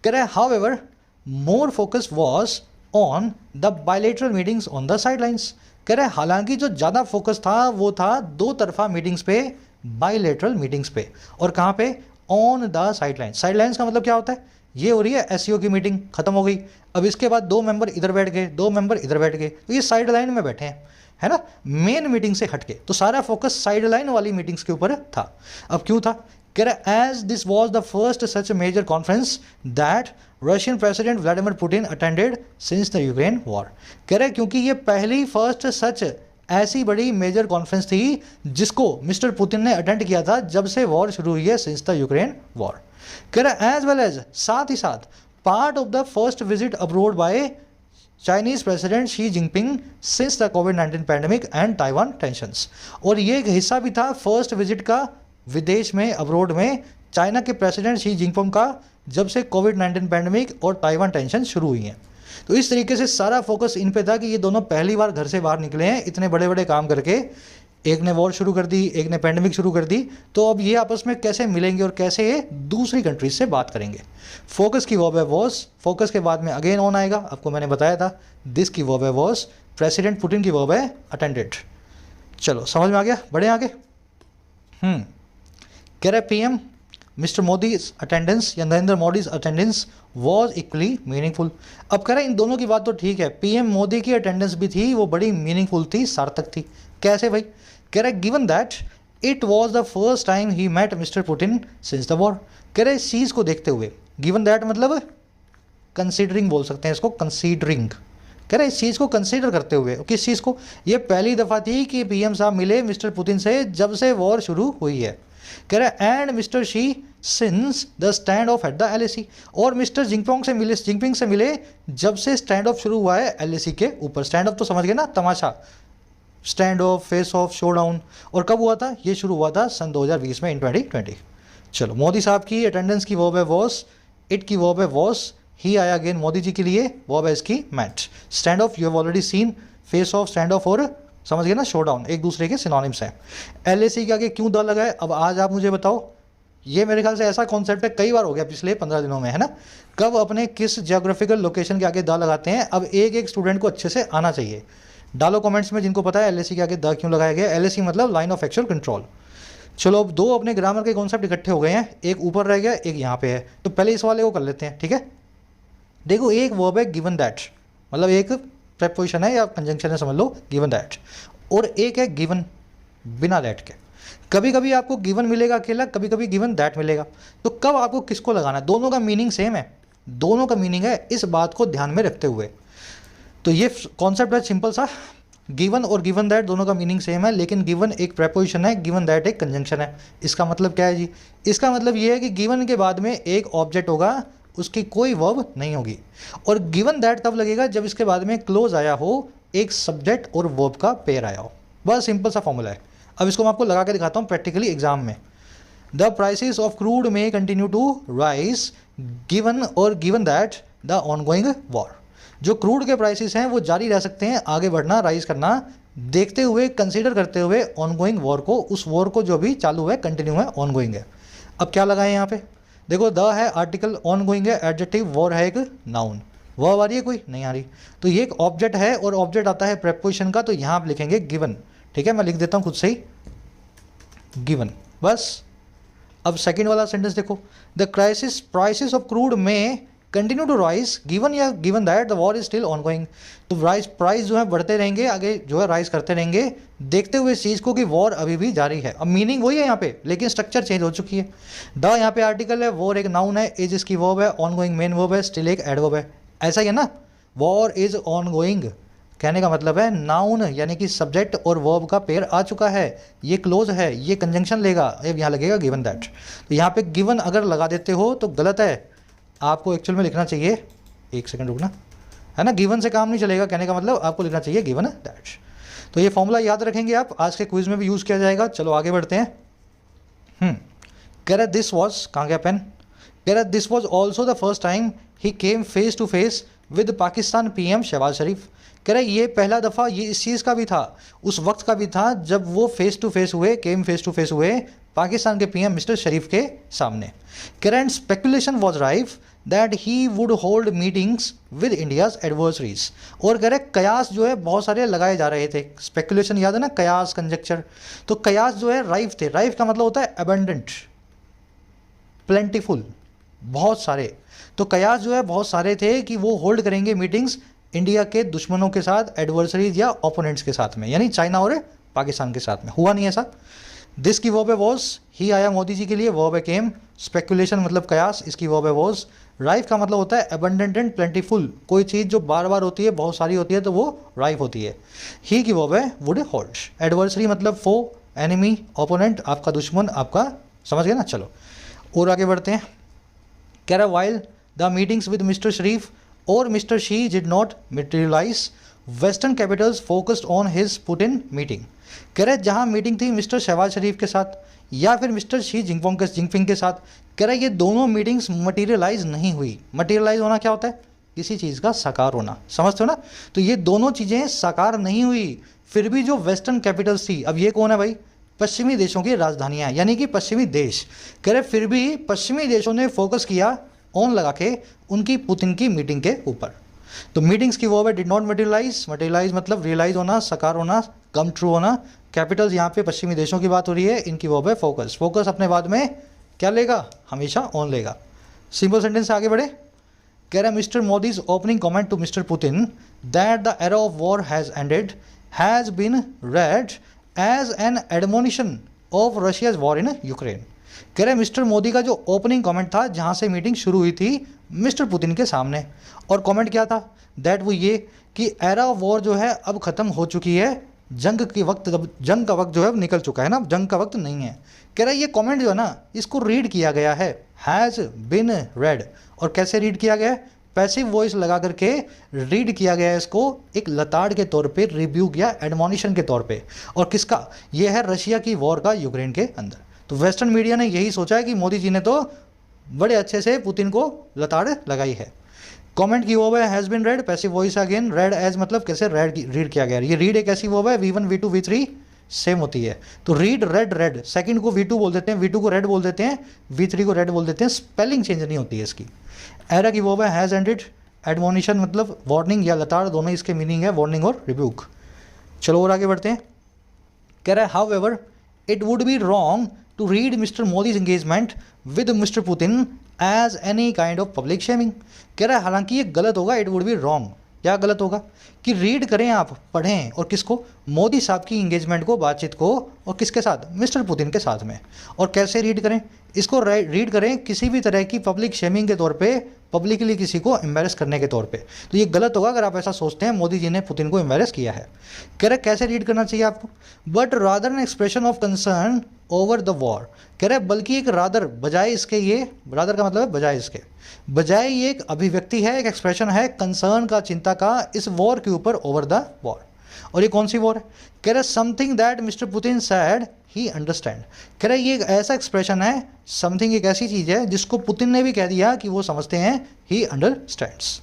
कह रहे however more focus was on the bilateral meetings on the sidelines. कह रहे हालांकि जो ज़्यादा फोकस था वो था 2 तरफा मीटिंग्स पे, बायलैटरल मीटिंग्स पे। और कहाँ पे, ऑन द साइडलाइंस। साइडलाइंस का मतलब क्या होता है, ये हो रही है एससीओ की मीटिंग, खत्म हो गई, अब इसके बाद 2 मेंबर इधर बैठ गए, 2 मेंबर इधर बैठ गए, तो ये साइड लाइन में बैठे हैं, है ना, मेन मीटिंग से हटके। तो सारा फोकस साइड लाइन वाली मीटिंग्स के ऊपर था। अब क्यों था, कह रहे as this was the first such major conference that Russian president Vladimir Putin attended since the Ukraine war. कह रहे क्योंकि ये पहली फर्स्ट सच ऐसी बड़ी मेजर कॉन्फ्रेंस थी जिसको मिस्टर पुतिन ने अटेंड किया था जब से वॉर शुरू हुई है, सिंस द यूक्रेन वॉर। कह रहे एज वेल एज, साथ ही साथ, part of the first visit abroad by Chinese president Xi Jinping since the कोविड-19 पैंडेमिक एंड ताइवान टेंशंस। और ये एक हिस्सा भी था फर्स्ट विजिट का विदेश में, अब्रोड में, चाइना के प्रेसिडेंट शी जिनपिंग का, जब से कोविड-19 पैंडेमिक और ताइवान टेंशन शुरू हुई हैं। तो इस तरीके से सारा फोकस इन पे था कि ये दोनों पहली बार घर से बाहर निकले हैं इतने बड़े बड़े काम करके। एक ने वॉर शुरू कर दी, एक ने पैंडेमिक शुरू कर दी, तो अब ये आपस में कैसे मिलेंगे और कैसे ये दूसरी कंट्रीज से बात करेंगे। फोकस की वर्ब है वॉज, फोकस के बाद में अगेन ऑन आएगा, आपको मैंने बताया था। दिस की वर्ब है वॉज, प्रेसिडेंट पुतिन की वर्ब है अटेंडेड। चलो समझ में आ गया, बढ़े आगे। कह रहे पीएम मिस्टर मोदी's अटेंडेंस या Narendra Modi's attendance was equally meaningful. अब कह रहे हैं इन दोनों की बात तो ठीक है, पीएम मोदी की अटेंडेंस भी थी, वो बड़ी मीनिंगफुल थी, सार्थक थी। कैसे भाई, कह रहे given that it was the first time he met Mister Putin since the war. कह रहे इस चीज़ को देखते हुए, गिवन दैट मतलब कंसीडरिंग बोल सकते हैं इसको, कंसीडरिंग। कह रहे इस चीज़ को कंसीडर करते हुए, किस चीज़ को, ये पहली दफ़ा थी कि पीएम साहब मिले मिस्टर पुतिन से जब से वॉर शुरू हुई है। कह रहे and mister she since the stand of at the LAC. और मिस्टर जिनपिंग से मिले जब से स्टैंड ऑफ शुरू हुआ है एलएसी के ऊपर। स्टैंड ऑफ तो समझ गए ना, तमाशा, standoff, face off, showdown. और कब हुआ था, ये शुरू हुआ था सन 2020 में, इन 2020। चलो मोदी साहब की अटेंडेंस की वर्ब है वॉज, इट की वर्ब है वॉज, ही आया अगेन मोदी जी के लिए, वर्ब है इसकी met. Stand off you have already seen, face off, stand off और समझ गए ना, शो डाउन एक दूसरे के सिनोनिम्स हैं। LAC के आगे क्यों द लगा है, अब आज आप मुझे बताओ। ये मेरे ख्याल से ऐसा कॉन्सेप्ट है, कई बार हो गया पिछले 15 दिनों में, है ना, कब अपने किस जियोग्राफिकल लोकेशन के आगे द लगाते हैं। अब एक एक स्टूडेंट को अच्छे से आना चाहिए। डालो कमेंट्स में जिनको पता है LAC के आगे द क्यों लगाया गया। LAC मतलब लाइन ऑफ एक्चुअल कंट्रोल। चलो अब दो अपने ग्रामर के कॉन्सेप्ट इकट्ठे हो गए हैं, एक ऊपर रह गया, एक यहाँ पे है। तो पहले इस वाले को कर लेते हैं, ठीक है। देखो एक वर्ब है गिवन दैट, मतलब एक प्रेपोजिशन है या कंजंक्शन है समझ लो, गिवन दैट, और एक है गिवन बिना दैट के। कभी कभी आपको गिवन मिलेगा अकेला, कभी कभी गिवन दैट मिलेगा। तो कब आपको किसको लगाना है, दोनों का मीनिंग सेम है, दोनों का मीनिंग है, इस बात को ध्यान में रखते हुए। तो ये कॉन्सेप्ट है सिंपल सा, गिवन और गिवन दैट दोनों का मीनिंग सेम है, लेकिन गिवन एक प्रेपोजिशन है, गिवन दैट एक कंजंक्शन है। इसका मतलब क्या है जी, इसका मतलब ये है कि गिवन के बाद में एक ऑब्जेक्ट होगा, उसकी कोई वर्ब नहीं होगी, और गिवन दैट तब लगेगा जब इसके बाद में क्लोज आया हो, एक सब्जेक्ट और वर्ब का पेयर आया हो। बस सिंपल सा फॉर्मूला है। अब इसको मैं आपको लगा के दिखाता हूँ प्रैक्टिकली एग्जाम में। द प्राइसेस ऑफ क्रूड में कंटिन्यू टू राइज गिवन और given that the ongoing war. जो क्रूड के प्राइसेस हैं वो जारी रह सकते हैं, आगे बढ़ना, राइज करना, देखते हुए, कंसीडर करते हुए ऑनगोइंग वॉर को, उस वॉर को जो भी चालू है, कंटिन्यू है, ऑनगोइंग है। अब क्या लगाएं यहाँ पे, देखो द है आर्टिकल, ऑनगोइंग है एडजेक्टिव, वॉर है एक नाउन। वर्ब आ रही है कोई, नहीं आ रही, तो ये एक ऑब्जेक्ट है और ऑब्जेक्ट आता है प्रेपोजिशन का, तो यहाँ आप लिखेंगे गिवन, ठीक है। मैं लिख देता हूँ खुद से ही, गिवन, बस। अब सेकंड वाला सेंटेंस देखो, the crisis prices of crude में कंटिन्यू टू राइज गिवन या given that the war is still ongoing. तो राइज, प्राइस जो है बढ़ते रहेंगे, आगे जो है राइज करते रहेंगे, देखते हुए इस चीज़ को कि वॉर अभी भी जारी है। अब मीनिंग वही है यहाँ पे, लेकिन स्ट्रक्चर चेंज हो चुकी है। द यहाँ पे आर्टिकल है, वॉर एक नाउन है, इज इसकी वर्ब है, ऑनगोइंग मेन वर्ब है, स्टिल एक एडवर्ब है। ऐसा ही है ना, वॉर इज ऑनगोइंग कहने का मतलब है नाउन यानी कि सब्जेक्ट और वर्ब का पेयर आ चुका है, ये क्लोज है, ये कंजंक्शन लेगा, अब यहाँ लगेगा गिवन दैट। तो यहाँ पे गिवन अगर लगा देते हो तो गलत है, आपको एक्चुअल में लिखना चाहिए, एक सेकंड रुकना, है ना, गिवन से काम नहीं चलेगा, कहने का मतलब आपको लिखना चाहिए गिवन दैट। तो ये फॉर्मूला याद रखेंगे आप, आज के क्विज में भी यूज़ किया जाएगा। चलो आगे बढ़ते हैं। कह रहे दिस वॉज, कहाँ गया पेन, कह रहे this was also the first time he came face to face with Pakistan PM Shehbaz Sharif. कह रहे ये पहला दफ़ा ये इस चीज़ का भी था, उस वक्त का भी था जब वो फेस टू फेस हुए, केम फेस टू फेस हुए पाकिस्तान के PM मिस्टर शरीफ के सामने। कह रहे and speculation was rife that he would hold meetings with India's adversaries. और कह रहे कयास जो है बहुत सारे लगाए जा रहे थे, स्पेकुलेशन याद है ना, कयास, कंजक्चर। तो कयास जो है राइफ थे, राइफ का मतलब होता है अबंडेंट, प्लेंटीफुल, बहुत सारे। तो कयास जो है बहुत सारे थे कि वो होल्ड करेंगे मीटिंग्स इंडिया के दुश्मनों के साथ, एडवर्सरीज या ओपोनेंट्स के साथ में, यानी चाइना और पाकिस्तान के साथ में। हुआ नहीं ऐसा। दिस की वर्ब है वॉज, ही आया मोदी जी के लिए, वर्ब है केम। स्पेकुलेशन मतलब कयास, इसकी वर्ब है वॉज। राइफ का मतलब होता है अबंडेंट एंड प्लेंटीफुल, कोई चीज़ जो बार बार होती है, बहुत सारी होती है, तो वो राइफ होती है। ही की वर्ब है वुड होल्ड। एडवर्सरी मतलब फो, एनिमी, ओपोनेंट, आपका दुश्मन, आपका, समझ गए ना। चलो और आगे बढ़ते हैं। कह रहा while the meetings with mister Sharif और mister Xi did not materialize, western capitals focused on his Putin meeting. कह रहे जहाँ मीटिंग थी मिस्टर शहबाज शरीफ के साथ या फिर मिस्टर शी जिनपिंग के साथ, कह रहे ये दोनों मीटिंग्स मटेरियलाइज नहीं हुई। मटेरियलाइज होना क्या होता है, किसी चीज़ का साकार होना, समझते हो ना। तो ये दोनों चीज़ें साकार नहीं हुई, फिर भी जो वेस्टर्न कैपिटल्स थी, अब ये कौन है भाई, पश्चिमी देशों की राजधानियाँ, यानी कि पश्चिमी देश। कह रहे फिर भी पश्चिमी देशों ने फोकस किया ऑन लगा के उनकी पुतिन की मीटिंग के ऊपर। तो मीटिंग्स की वर्ब है डिड नॉट मटेरियलाइज, मटेरियलाइज मतलब रियलाइज होना, साकार होना, कम ट्रू होना। कैपिटल्स यहाँ पे पश्चिमी देशों की बात हो रही है, इनकी वर्ब है फोकस। फोकस अपने बाद में क्या लेगा, हमेशा ऑन लेगा। सिंपल सेंटेंस से आगे बढ़े। कह रहा mister Modi's opening comment to mister Putin that the era of war has ended has been read as an admonition of Russia's war in Ukraine. कह रहे मिस्टर मोदी का जो ओपनिंग कमेंट था, जहाँ से मीटिंग शुरू हुई थी मिस्टर पुतिन के सामने, और कमेंट क्या था, दैट वो ये कि एरा ऑफ वॉर जो है अब ख़त्म हो चुकी है, जंग के वक्त, जंग का वक्त जो है अब निकल चुका है ना, जंग का वक्त नहीं है। कह रहा है ये कमेंट जो है ना, इसको रीड किया गया है, हैज़ बिन रेड। और कैसे रीड किया गया है, पैसिव वॉइस लगा करके रीड किया गया है इसको, एक लताड़ के तौर पे, रिव्यू या एडमोनिशन के तौर पे। और किसका, ये है रशिया की वॉर का यूक्रेन के अंदर। तो वेस्टर्न मीडिया ने यही सोचा है कि मोदी जी ने तो बड़े अच्छे से पुतिन को लताड़ लगाई है। कमेंट की वर्ब है has been read, passive voice again, read as मतलब कैसे रीड किया गया। ये रीड एक ऐसी वर्ब है V1 V2 V3 सेम होती है। तो रीड रेड रेड, सेकंड को V2 बोल देते हैं, V2 को रेड बोल देते हैं, V3 को रेड बोल देते हैं, स्पेलिंग चेंज नहीं होती है इसकी। एरा की वर्ब है हैज़ एंडेड, एडमोनिशन मतलब वार्निंग या लताड़, दोनों इसके मीनिंग है वार्निंग और रिब्यूक। चलो और आगे बढ़ते हैं। कह रहा है however it would be wrong to read Mister Modi's engagement with Mister Putin as any kind of public shaming. कह रहा है हालांकि ये गलत होगा, इट वुड बी रॉन्ग, क्या गलत होगा कि रीड करें आप, पढ़ें, और किसको, मोदी साहब की इंगेजमेंट को, बातचीत को, और किसके साथ, मिस्टर पुतिन के साथ में। और कैसे रीड करें इसको, रीड करें किसी भी तरह की पब्लिक शेमिंग के तौर पे, पब्लिकली किसी को एम्बेरस करने के तौर पे। तो ये गलत होगा अगर आप ऐसा सोचते हैं मोदी जी ने पुतिन को एम्बेरस किया है। कह रहे कैसे रीड करना चाहिए आपको, but rather an expression of concern over the war. कह रहे बल्कि एक रादर, बजाय इसके, ये रादर का मतलब है बजाय इसके, बजाय ये एक अभिव्यक्ति है, एक एक्सप्रेशन है कंसर्न का, चिंता का, इस वॉर के ऊपर, ओवर द वॉर। और ये कौन सी वॉर है, कह रहे something that mister Putin sad he understand. कह रहे ये एक ऐसा एक्सप्रेशन है, समथिंग एक ऐसी चीज़ है जिसको पुतिन ने भी कह दिया कि वो समझते हैं, he understands.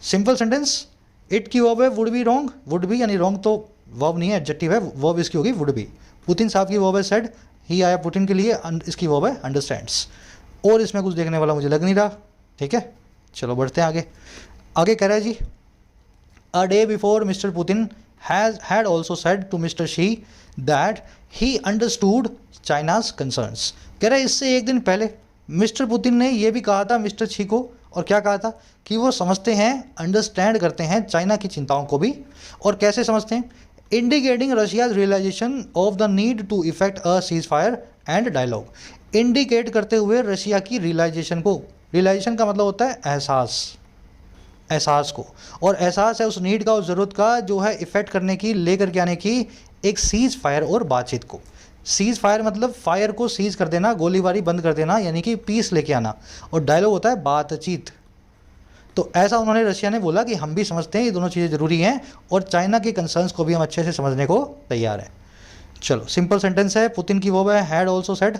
Simple sentence, it की वर्ब है would be wrong, would be यानी रॉन्ग तो वर्ब नहीं है, एडजेक्टिव है, वर्ब इसकी होगी वुड बी। पुतिन साहब की वर्ब है सेड, ही आया पुतिन के लिए, इसकी वर्ब है अंडरस्टैंड्स। और इसमें कुछ देखने वाला मुझे लग नहीं रहा, ठीक है। चलो बढ़ते हैं आगे। आगे कह रहा है जी, a day before mister Putin had also said to Mr. Xi that he understood China's concerns। कह रहा है इससे एक दिन पहले मिस्टर पुतिन ने यह भी कहा था मिस्टर शी को, और क्या कहा था कि वो समझते हैं, अंडरस्टैंड करते हैं चाइना की चिंताओं को भी। और कैसे समझते हैं, indicating Russia's realization of the need to effect a ceasefire and dialogue. Indicate करते हुए रशिया की रियलाइजेशन को, रियलाइजेशन का मतलब होता है एहसास, एहसास को, और एहसास है उस नीड का, उस ज़रूरत का जो है इफ़ेक्ट करने की, लेकर के आने की एक सीज़ फायर और बातचीत को। सीज़ फायर मतलब फायर को सीज़ कर देना, गोलीबारी बंद कर देना, यानी कि पीस लेके आना, और डायलॉग होता है बातचीत। तो ऐसा उन्होंने, रशिया ने बोला कि हम भी समझते हैं ये दोनों चीज़ें ज़रूरी हैं, और चाइना के कंसर्न्स को भी हम अच्छे से समझने को तैयार हैं। चलो सिंपल सेंटेंस है, पुतिन की वर्ब है had also said,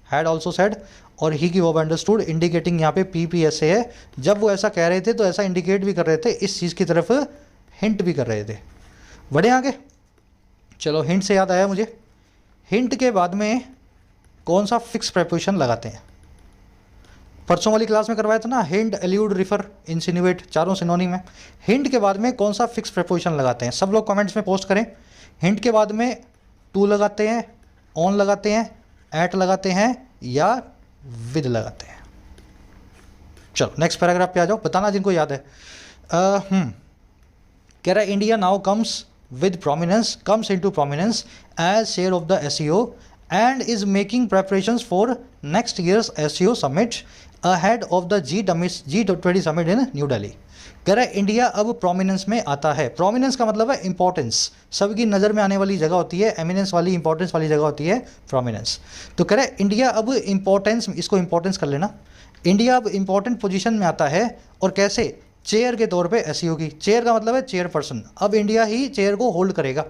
had also said, और ही की वर्ब अंडरस्टूड, इंडिकेटिंग यहाँ पे PPSA है। जब वो ऐसा कह रहे थे तो ऐसा इंडिकेट भी कर रहे थे, इस चीज़ की तरफ हिंट भी कर रहे थे। बढ़े आगे। चलो हिंट से याद आया मुझे, हिंट के बाद में कौन सा फिक्स प्रेपोजिशन लगाते हैं, परसों वाली क्लास में करवाया था ना, हिंट, एल्यूड, रिफर, इंसिनुएट, चारों सिनोनिम है। हिंट के बाद में कौन सा फिक्स प्रेपोजिशन लगाते हैं, सब लोग कमेंट्स में पोस्ट करें। हिंट के बाद में टू लगाते हैं, ऑन लगाते हैं, एट लगाते हैं, या विद लगाते हैं। चलो नेक्स्ट पैराग्राफ पे आ जाओ, बताना जिनको याद है। कह रहा है India now comes with prominence, comes into prominence as chair of the SCO and is making preparations for next year's SCO summit ahead of the G20 summit in New Delhi. कह रहा है इंडिया अब प्रोमिनेंस में आता है। प्रोमिनेंस का मतलब है इंपॉर्टेंस, सबकी नज़र में आने वाली जगह होती है, एमिनेंस वाली, इंपॉर्टेंस वाली जगह होती है प्रोमिनेंस। तो कह रहा है इंडिया अब इंपॉर्टेंस, इसको इंपॉर्टेंस कर लेना, इंडिया अब इंपॉर्टेंट पोजीशन में आता है। और कैसे, चेयर के तौर पे SCO की, चेयर का मतलब है चेयरपर्सन, अब इंडिया ही चेयर को होल्ड करेगा।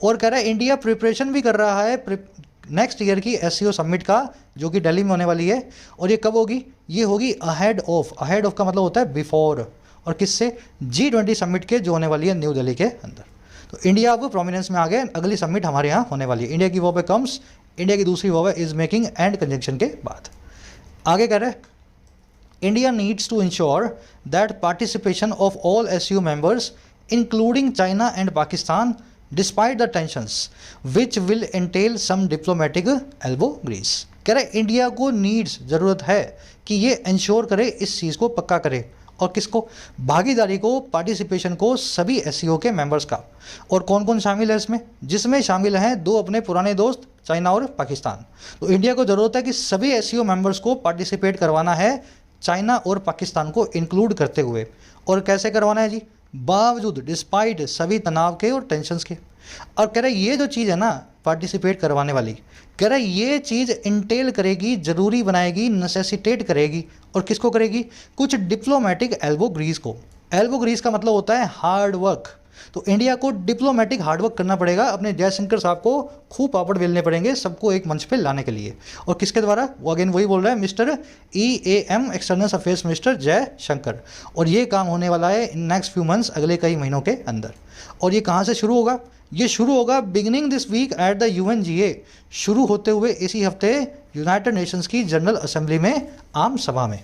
और कह रहा है इंडिया प्रिपरेशन भी कर रहा है नेक्स्ट ईयर की SCO समिट का, जो कि दिल्ली में होने वाली है। और ये कब होगी, ये होगी अहेड ऑफ, अहेड ऑफ का मतलब होता है बिफोर, और किससे, G20 समिट के, जो होने वाली है न्यू दिल्ली के अंदर। तो इंडिया अब प्रोमिनेंस में आ गए, अगली समिट हमारे यहाँ होने वाली है। इंडिया की वर्ब है कम्स, इंडिया की दूसरी वर्ब है इज मेकिंग एंड कंजंक्शन के बाद। आगे कह रहे हैं India needs to ensure that participation of all SCO members including China and Pakistan despite the tensions which will entail some diplomatic elbow grease. कह रहे इंडिया को नीड्स, ज़रूरत है कि ये इंश्योर करे, इस चीज़ को पक्का करे, और किसको, भागीदारी को, पार्टिसिपेशन को, सभी SCO के मेंबर्स का। और कौन कौन शामिल है इसमें, जिसमें शामिल हैं दो अपने पुराने दोस्त चाइना और पाकिस्तान। तो इंडिया को ज़रूरत है कि सभी SCO मेंबर्स को पार्टिसिपेट करवाना है, चाइना और पाकिस्तान को इंक्लूड करते हुए। और कैसे करवाना है जी, बावजूद, डिस्पाइट, सभी तनाव के और टेंशन्स के। और कह रहे ये जो चीज़ है ना पार्टिसिपेट करवाने वाली, कह रहा है ये चीज़ इंटेल करेगी, ज़रूरी बनाएगी, नेसेसिटेट करेगी, और किसको करेगी, कुछ डिप्लोमेटिक एल्बो ग्रीस को। एल्बो ग्रीस का मतलब होता है हार्ड वर्क। तो इंडिया को डिप्लोमेटिक हार्डवर्क करना पड़ेगा, अपने जयशंकर साहब को खूब पापड़ बेलने पड़ेंगे सबको एक मंच पे लाने के लिए। और किसके द्वारा? वो अगेन वही बोल रहा है, mister EAM external affairs minister Jaishankar. और ये काम होने वाला है इन नेक्स्ट फ्यू मंथ्स, अगले कई महीनों के अंदर। और ये कहाँ से शुरू होगा? ये शुरू होगा beginning this week at the UNGA, शुरू होते हुए इसी हफ्ते यूनाइटेड नेशंस की जनरल असेंबली में, आम सभा में।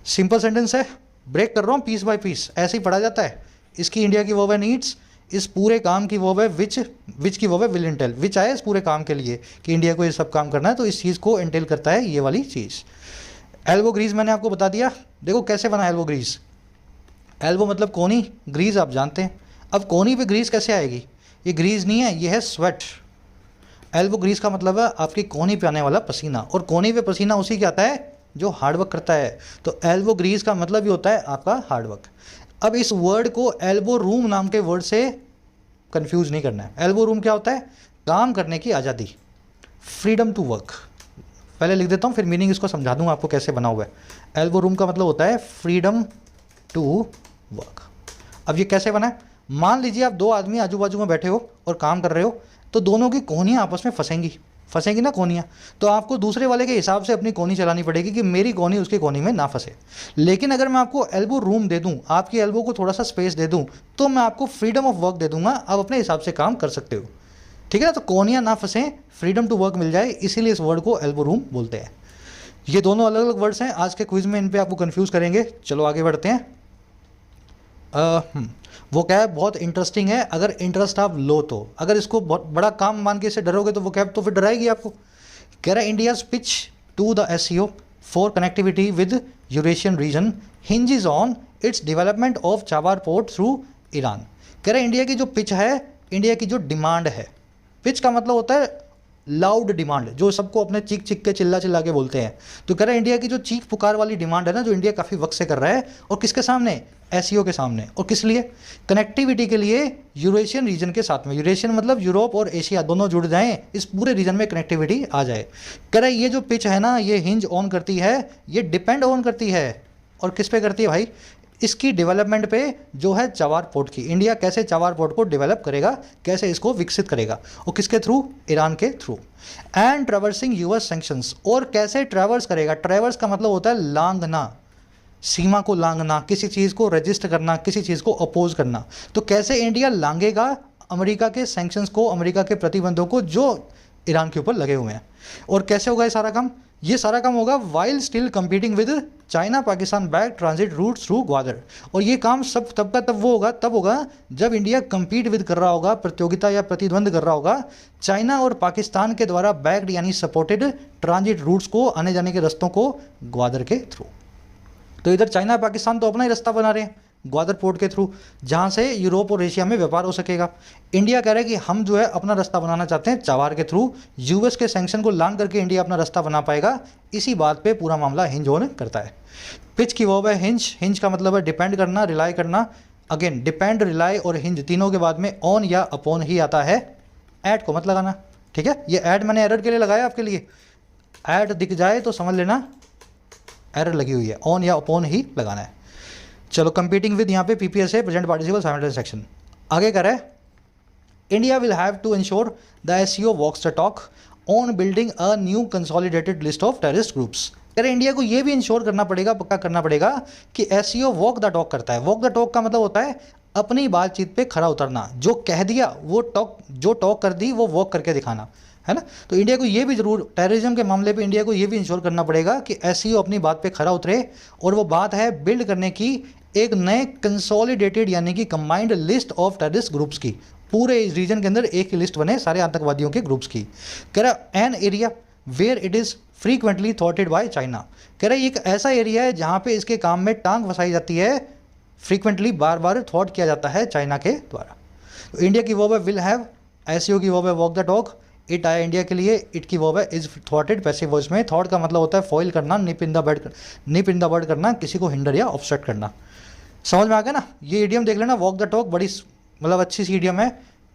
सिंपल सेंटेंस है, ब्रेक कर रहा हूँ पीस बाय पीस, ऐसे ही पढ़ा जाता है। इसकी इंडिया की वर्ब है नीड्स, इस पूरे काम की वर्ब है विच की वर्ब है विल इंटेल। विच आया इस पूरे काम के लिए कि इंडिया को ये सब काम करना है, तो इस चीज़ को इंटेल करता है ये वाली चीज़। एल्बो ग्रीज मैंने आपको बता दिया, देखो कैसे बना एल्बो ग्रीज। एल्बो मतलब कोनी, ग्रीज आप जानते हैं। अब कोनी पे ग्रीज कैसे आएगी? ये ग्रीज नहीं है, ये है स्वेट। एल्बो ग्रीज का मतलब है आपकी कोनी पे आने वाला पसीना, और कोनी पे पसीना उसी के आता है जो हार्डवर्क करता है। तो एल्बो ग्रीज का मतलब ही होता है आपका हार्डवर्क। अब इस वर्ड को एल्बो रूम नाम के वर्ड से कंफ्यूज नहीं करना है। एल्बो रूम क्या होता है? काम करने की आज़ादी, फ्रीडम टू वर्क। पहले लिख देता हूँ, फिर मीनिंग इसको समझा दूंगा आपको कैसे बना हुआ है। एल्बो रूम का मतलब होता है फ्रीडम टू वर्क। अब ये कैसे बना है? मान लीजिए आप दो आदमी आजू बाजू में बैठे हो और काम कर रहे हो, तो दोनों की कोहनियाँ आपस में फंसेंगी ना कोहनियाँ, तो आपको दूसरे वाले के हिसाब से अपनी कोहनी चलानी पड़ेगी कि मेरी कोहनी उसकी कोहनी में ना फंसे। लेकिन अगर मैं आपको एल्बो रूम दे दूं, आपकी एल्बो को थोड़ा सा स्पेस दे दूं, तो मैं आपको फ्रीडम ऑफ वर्क दे दूंगा, आप अपने हिसाब से काम कर सकते हो। ठीक है ना? तो कोहनियाँ ना फंसें, फ्रीडम टू वर्क मिल जाए, इसीलिए इस वर्ड को एल्बो रूम बोलते हैं। ये दोनों अलग अलग वर्ड्स हैं, आज के क्विज में इन पर आपको कन्फ्यूज़ करेंगे। चलो आगे बढ़ते हैं। वो कैब बहुत इंटरेस्टिंग है अगर इंटरेस्ट आप लो तो, अगर इसको बहुत बड़ा काम मान के इसे डरोगे तो वो कैब तो फिर डराएगी आपको। कह रहा है India pitch to the SCO for connectivity with Eurasian region hinges on its development of Chabahar port through Iran. कह रहा है इंडिया की जो पिच है, इंडिया की जो डिमांड है, पिच का मतलब होता है लाउड डिमांड, जो सबको अपने चीख चीख के चिल्ला चिल्ला के बोलते हैं। तो कह रहे हैं इंडिया की जो चीख पुकार वाली डिमांड है ना, जो इंडिया काफ़ी वक्त से कर रहा है, और किसके सामने? SCO के सामने। और किस लिए? कनेक्टिविटी के लिए यूरेशियन रीजन के साथ में। यूरेशियन मतलब यूरोप और एशिया दोनों जुड़ जाएं, इस पूरे रीजन में कनेक्टिविटी आ जाए। कह रहे ये जो पिच है ना, ये हिंज ऑन करती है, ये डिपेंड ऑन करती है, और किस पे करती है भाई? इसकी डेवलपमेंट पे, जो है चाबार पोर्ट की। इंडिया कैसे चाबार पोर्ट को डेवलप करेगा, कैसे इसको विकसित करेगा, और किसके थ्रू? ईरान के through. And traversing US sanctions, और कैसे ट्रेवर्स करेगा? ट्रेवर्स का मतलब होता है लांघना, सीमा को लांघना, किसी चीज़ को रजिस्ट करना, किसी चीज़ को अपोज करना। तो कैसे इंडिया लांघेगा अमेरिका के सैंक्शंस को, अमेरिका के प्रतिबंधों को जो ईरान के ऊपर लगे हुए हैं। और कैसे होगा ये सारा काम? ये सारा काम होगा while still competing with China Pakistan back transit route through Gwadar. और ये काम सब तब का तब होगा जब इंडिया कंपीट विद कर रहा होगा, प्रतियोगिता या प्रतिद्वंद कर रहा होगा चाइना और पाकिस्तान के द्वारा बैक्ड यानी सपोर्टेड ट्रांजिट रूट्स को, आने जाने के रस्तों को ग्वादर के थ्रू। तो इधर चाइना पाकिस्तान तो अपना ही रास्ता बना रहे हैं ग्वादर पोर्ट के थ्रू, जहाँ से यूरोप और एशिया में व्यापार हो सकेगा। इंडिया कह रहा है कि हम जो है अपना रास्ता बनाना चाहते हैं चाबार के थ्रू, US के सैंक्शन को लांघ करके इंडिया अपना रास्ता बना पाएगा। इसी बात पे पूरा मामला हिंज ऑन करता है। पिच की वर्ब है हिंज, हिंज का मतलब है डिपेंड करना, रिलाई करना। अगेन डिपेंड, रिलाई और हिंज तीनों के बाद में ऑन या अपॉन ही आता है, एट को मत लगाना। ठीक है, ये एट मैंने एरर के लिए लगाया आपके लिए, एट दिख जाए तो समझ लेना एरर लगी हुई है, ऑन या अपॉन ही लगाना है। चलो कंपीटिंग विद, यहाँ पे PPS है, प्रेजेंट पार्टिसिपल साइमल्टेनियस सेक्शन। आगे कर रहा है India will have to ensure the SCO walks the talk on building a new consolidated list of terrorist groups. कह रहे इंडिया को ये भी इंश्योर करना पड़ेगा, पक्का करना पड़ेगा कि SCO वॉक द टॉक करता है। वॉक द टॉक का मतलब होता है अपनी बातचीत पे खरा उतरना, जो कह दिया वो टॉक, जो टॉक कर दी वो वॉक करके दिखाना, है ना। तो इंडिया को ये भी जरूर, टेररिज्म के मामले पे इंडिया को ये भी इंश्योर करना पड़ेगा कि SCO अपनी बात पे खरा उतरे, और वो बात है बिल्ड करने की एक नए कंसोलिडेटेड यानी कि combined list of terrorist groups की। पूरे इस रीजन के अंदर एक ही लिस्ट बने सारे आतंकवादियों के ग्रुप्स की। कह रहा an area where it is frequently थॉटेड बाय चाइना। कह रहा एक ऐसा एरिया है जहाँ पे इसके काम में टांग फंसाई जाती है, फ्रीक्वेंटली बार बार थॉट किया जाता है चाइना के द्वारा। तो इंडिया की वर्ब है विल हैव, SCO की वर्ब है वॉक द टॉक, इट आया इंडिया के लिए, इट की वर्ब है इज थॉटेड पैसिव वॉइस में। थॉट का मतलब होता है फॉइल करना, निप इन द बर्ड करना, किसी को हिंडर या ऑब्स्ट्रक्ट करना। समझ में आ गया ना। ये इडियम देख लेना, वॉक द टॉक बड़ी मतलब अच्छी सी इडियम है।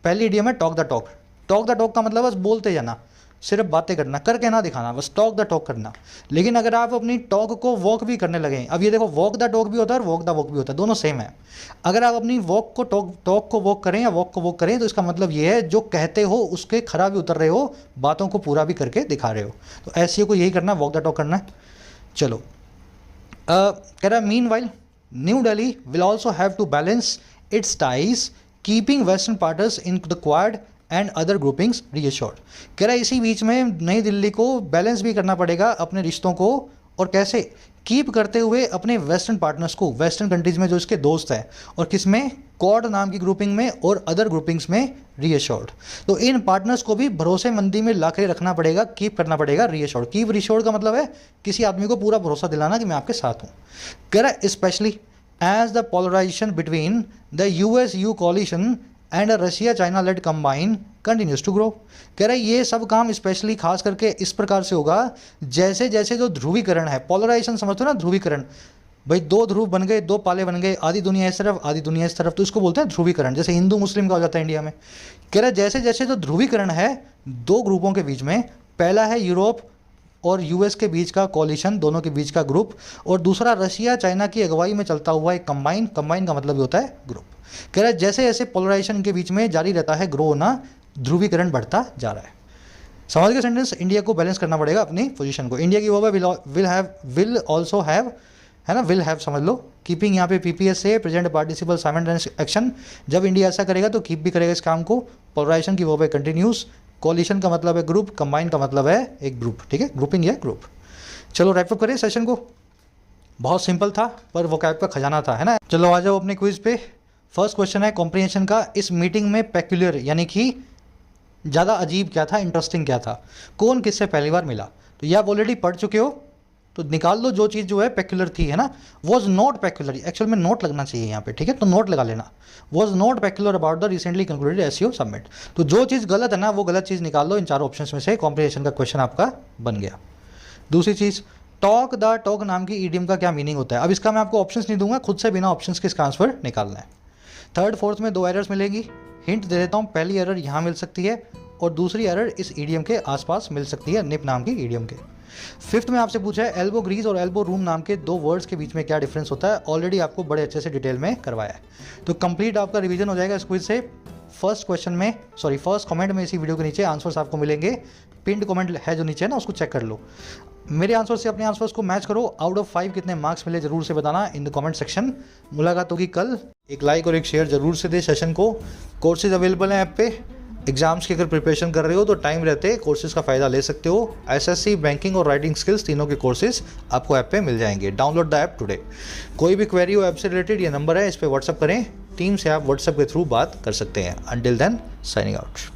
पहली इडियम है talk the talk. Talk the talk का मतलब बस बोलते जाना, सिर्फ बातें करना, करके ना दिखाना, बस टॉक द टॉक करना। लेकिन अगर आप अपनी टॉक को वॉक भी करने लगें, अब ये देखो वॉक द टॉक भी होता है और वॉक द वॉक भी होता है, दोनों सेम है। अगर आप अपनी वॉक को टॉक को वॉक करें या वॉक को वॉक करें तो इसका मतलब ये है जो कहते हो उसके खरा भी उतर रहे हो, बातों को पूरा भी करके दिखा रहे हो। तो एसईओ को यही करना, वॉक द टॉक करना है। चलो कह रहा है meanwhile new Delhi will also have to balance its ties keeping western partners in the Quad and other groupings reassured. कह रहा है इसी बीच में नई दिल्ली को बैलेंस भी करना पड़ेगा अपने रिश्तों को, और कैसे, कीप करते हुए अपने वेस्टर्न पार्टनर्स को, वेस्टर्न कंट्रीज़ में जो इसके दोस्त हैं, और किस में, क्वाड नाम की ग्रुपिंग में और अदर ग्रुपिंग्स में रीअश्योर्ड। तो इन पार्टनर्स को भी भरोसेमंदी में ला के रखना पड़ेगा, कीप करना पड़ेगा रीअश्योर्ड। कीप रीअश्योर्ड का मतलब है किसी आदमी को पूरा भरोसा दिलाना कि मैं आपके साथ हूँ। कह रहा है specially as the polarisation between the US-EU coalition and Russia China led combine continues to grow. कह रहा है ये सब काम स्पेशली खास करके इस प्रकार से होगा जैसे जैसे जो ध्रुवीकरण है, पोलराइजेशन समझते हो ना, ध्रुवीकरण, भाई दो ध्रुव बन गए, दो पाले बन गए, आधी दुनिया इस तरफ आधी दुनिया इस तरफ, तो इसको बोलते हैं ध्रुवीकरण। जैसे हिंदू मुस्लिम का हो जाता है इंडिया में। कह रहा है जैसे जैसे जो ध्रुवीकरण है दो ग्रुपों के बीच में, पहला है यूरोप और US के बीच का कॉलिशन, दोनों के बीच का ग्रुप, और दूसरा रशिया चाइना की अगुवाई में चलता हुआ एक कंबाइन का मतलब भी होता है ग्रुप। कह रहा है जैसे जैसे पोलराइजेशन के बीच में जारी रहता है ग्रो होना, ध्रुवीकरण बढ़ता जा रहा है। समझ के सेंटेंस, इंडिया को बैलेंस करना पड़ेगा अपनी पोजीशन को। इंडिया की वो विल ऑल्सो हैव, है ना, विल हैव समझ लो, कीपिंग यहाँ पे PPS से प्रेजेंट पार्टिसिपल साइमल्टेनियस एक्शन। जब इंडिया ऐसा करेगा तो कीप भी करेगा इस काम को। पोलराइजेशन की वो पे कंटिन्यूस, कॉलिशन का मतलब है ग्रुप, कंबाइन का मतलब है एक ग्रुप, ठीक है, ग्रुपिंग या ग्रुप। चलो रैपअप करें सेशन को। बहुत सिंपल था पर वोकैब का खजाना था, है ना। चलो आ जाओ अपने क्विज पे। फर्स्ट क्वेश्चन है कॉम्प्रिहेंशन का, इस मीटिंग में पेक्यूलियर यानी कि ज़्यादा अजीब क्या था, इंटरेस्टिंग क्या था, कौन किससे पहली बार मिला। तो ये आप ऑलरेडी पढ़ चुके हो, तो निकाल लो जो चीज़ जो है पेक्यूलर थी, है ना। वॉज नॉट पेक्यूलर, एक्चुअल में नोट लगना चाहिए यहाँ पे, ठीक है, तो नोट लगा लेना। Was not peculiar about the recently concluded SEO summit. तो जो चीज़ गलत है ना वो गलत चीज़ निकाल लो इन चारों ऑप्शंस में से, कॉम्प्रिहेंशन का क्वेश्चन आपका बन गया। दूसरी चीज़, टॉक द टॉक नाम की ईडियम का क्या मीनिंग होता है। अब इसका मैं आपको ऑप्शंस नहीं दूंगा, खुद से बिना ऑप्शंस के इसका आंसर निकालना है। थर्ड फोर्थ में 2 एरर्स मिलेंगी, हिंट दे देता हूँ। पहली एरर यहाँ मिल सकती है और दूसरी एरर इस ईडियम के आसपास मिल सकती है, निप नाम की ईडियम के। फिफ्थ में आपसे पूछा है एल्बो ग्रीज और एल्बो रूम नाम के 2 वर्ड्स के बीच में क्या डिफरेंस होता है। ऑलरेडी आपको बड़े अच्छे से डिटेल में करवाया है, तो कंप्लीट आपका रिवीजन हो जाएगा इस क्विज से। फर्स्ट कमेंट में इसी वीडियो के नीचे आंसर्स आपको मिलेंगे। पिंड कमेंट है जो नीचे है ना, उसको चेक कर लो। मेरे आंसर से अपने आंसर्स को मैच करो। आउट ऑफ 5 कितने मार्क्स मिले जरूर से बताना इन द कमेंट सेक्शन। मुलाकात होगी कल। एक लाइक और एक शेयर जरूर से दे सेशन को। कोर्सेज अवेलेबल हैं ऐप पे। एग्जाम्स की अगर प्रिपरेशन कर रहे हो तो टाइम रहते कोर्सेज का फ़ायदा ले सकते हो। SSC, बैंकिंग और राइटिंग स्किल्स तीनों के कोर्सेज आपको ऐप पे मिल जाएंगे। Download the app today. कोई भी क्वेरी हो ऐप से रिलेटेड, ये नंबर है, इस पर व्हाट्सअप करें। टीम से आप व्हाट्सएप के थ्रू बात कर सकते हैं। Until then, signing out.